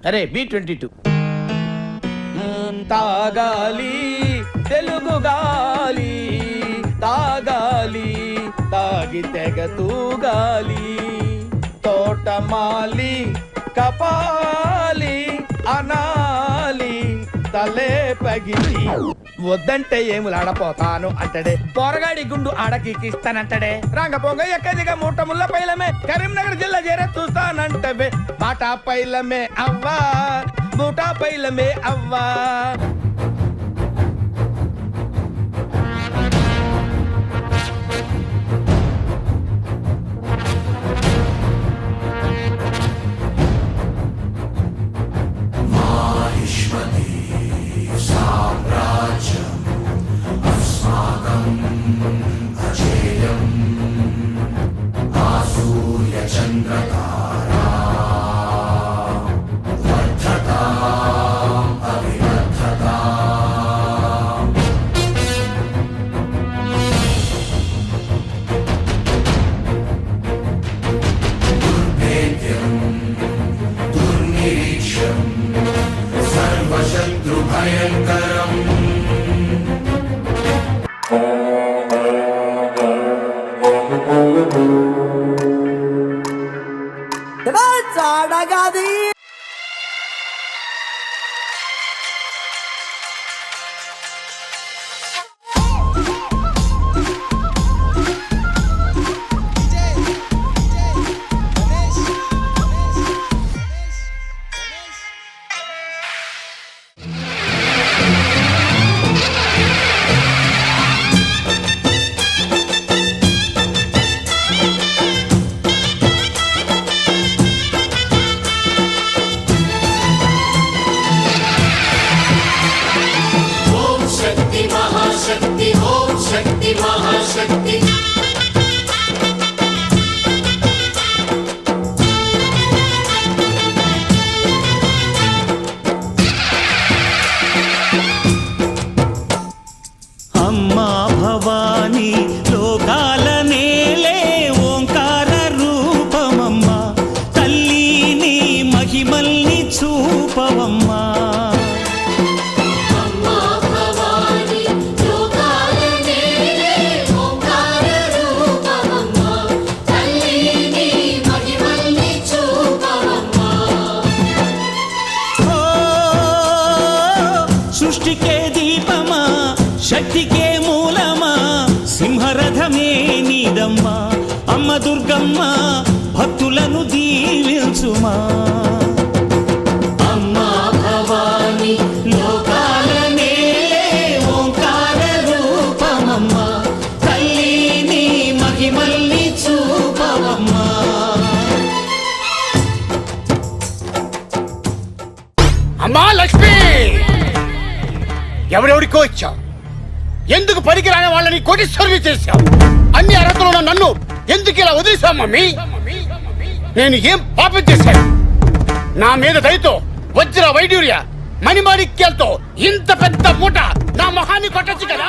అరే B22. తాగాలి తెలుగు గాలి, తాగాలి తాగి తెగ తూగాలి, తోటమాలి కపాలి అనాలి, తలే పగిలి వద్దంటే ఏములాడపోతాను అంటడే, పోరగాడి గుండు ఆడకిస్తానంటడే, రంగ పొంగ ఎక్కదిగా మూట ముళ్ళ పైలమే, కరీంనగర్ జిల్లా చేరే చూస్తానంటవే, మాట పైలమే అవ్వా మూట పైలమే అవ్వా. సృష్టికే దీపమా శక్తికే మూలమా సింహరథమే నీదమ్మా అమ్మ దుర్గమ్మ భక్తులను దీవించుమా అమ్మా భవాని లోకాల నేలే ఓంకార రూపమమ్మా తల్లి నీ మహిమల్ని చూపవమ్మా. అమ్మా లక్ష్మి, ఎవరెవరికో ఇచ్చావు, ఎందుకు పనికిరాని వాళ్ళని కోటీశ్వరుని చేశావు, అన్ని అర్హతలు ఉన్న నన్ను ఎందుకు ఇలా వదిలేశావు మమ్మీ? నేను ఏం పాపం చేశాను? నా మీద దయతో వజ్ర వైడూర్య మణిమాణిక్యాలతో ఇంత పెద్ద మూట నా మొహాన్ని కొట్టచ్చు కదా.